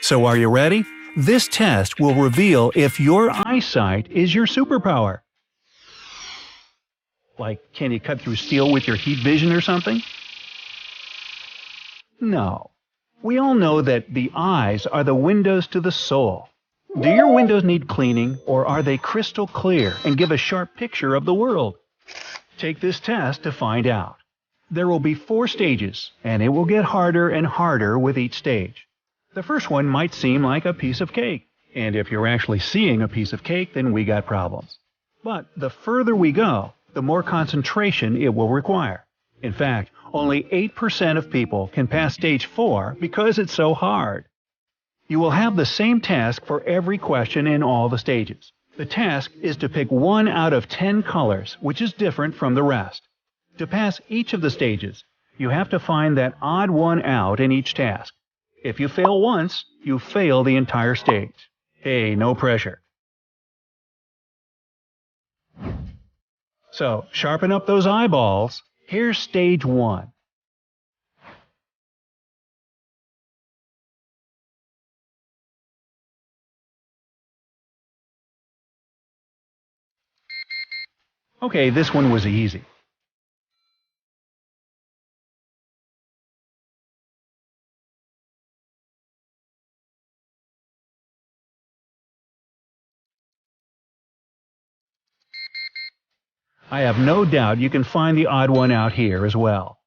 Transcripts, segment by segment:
So are you ready? This test will reveal if your eyesight is your superpower. Like, can you cut through steel with your heat vision or something? No. We all know that the eyes are the windows to the soul. Do your windows need cleaning, or are they crystal clear and give a sharp picture of the world? Take this test to find out. There will be 4 stages, and it will get harder and harder with each stage. The first one might seem like a piece of cake, and if you're actually seeing a piece of cake, then we got problems. But the further we go, the more concentration it will require. In fact, only 8% of people can pass stage 4 because it's so hard. You will have the same task for every question in all the stages. The task is to pick 1 out of 10 colors, which is different from the rest. To pass each of the stages, you have to find that odd one out in each task. If you fail once, you fail the entire stage. Hey, no pressure. So, sharpen up those eyeballs. Here's stage 1. Okay, this one was easy. I have no doubt you can find the odd one out here as well.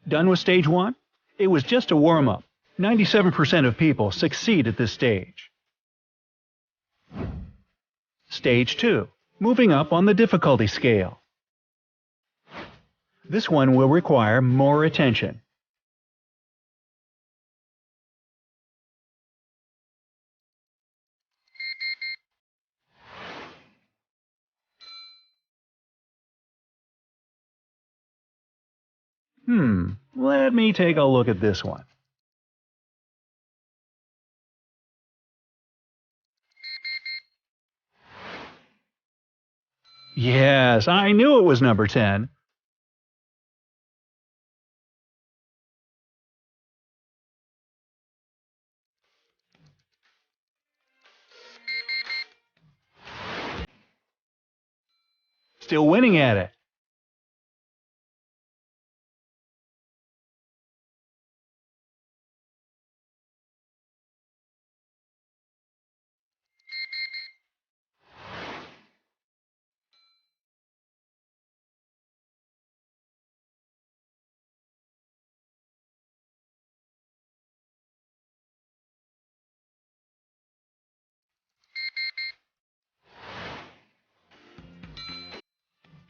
Done with stage 1? It was just a warm-up. 97% of people succeed at this stage. Stage 2. Moving up on the difficulty scale. This one will require more attention. Let me take a look at this one. Yes, I knew it was number 10. Still winning at it.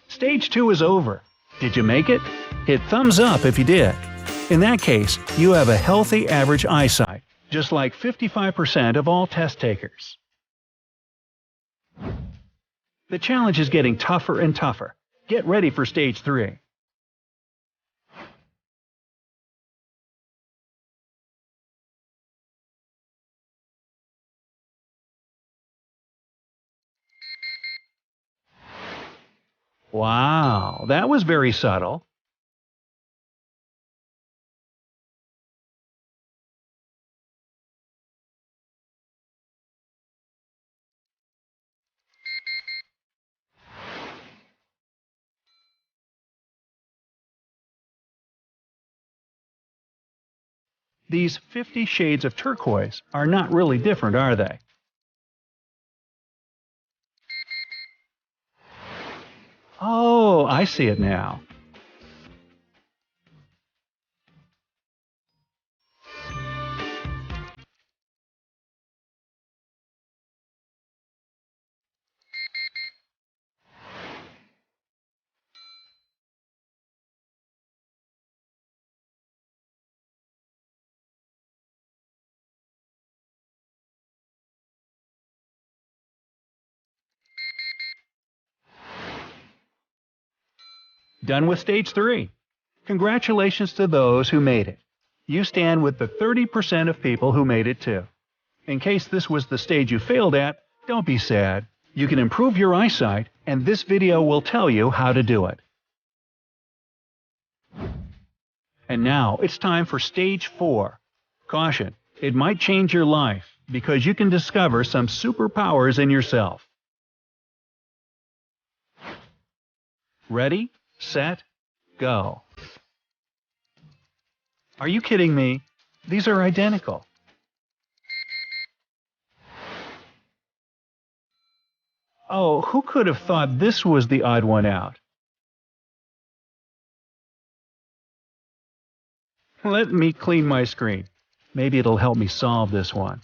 Stage 2 is over. Did you make it? Hit thumbs up if you did. In that case, you have a healthy average eyesight, just like 55% of all test takers. The challenge is getting tougher and tougher. Get ready for stage 3. Wow, that was very subtle. These 50 shades of turquoise are not really different, are they? Oh, I see it now. Done with stage 3. Congratulations to those who made it. You stand with the 30% of people who made it too. In case this was the stage you failed at, don't be sad. You can improve your eyesight, and this video will tell you how to do it. And now it's time for stage 4. Caution, it might change your life because you can discover some superpowers in yourself. Ready, set, go. Are you kidding me? These are identical. Oh, who could have thought this was the odd one out? Let me clean my screen. Maybe it'll help me solve this one.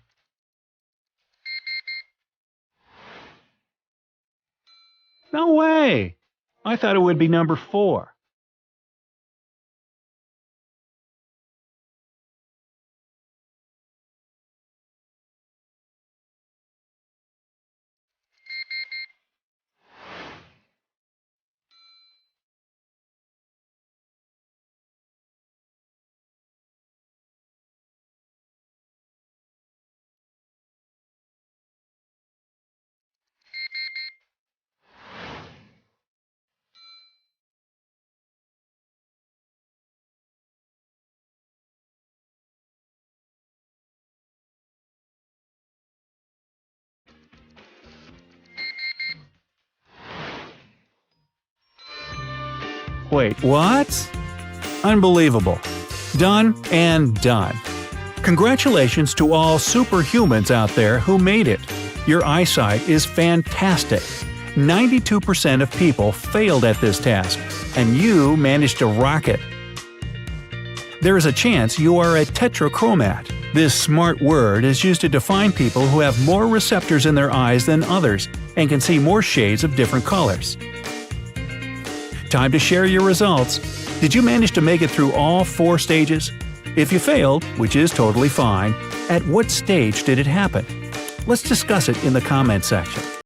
No way! I thought it would be number 4. Wait, what? Unbelievable. Done and done. Congratulations to all superhumans out there who made it. Your eyesight is fantastic. 92% of people failed at this task, and you managed to rock it. There is a chance you are a tetrachromat. This smart word is used to define people who have more receptors in their eyes than others and can see more shades of different colors. Time to share your results. Did you manage to make it through all 4 stages? If you failed, which is totally fine, at what stage did it happen? Let's discuss it in the comment section.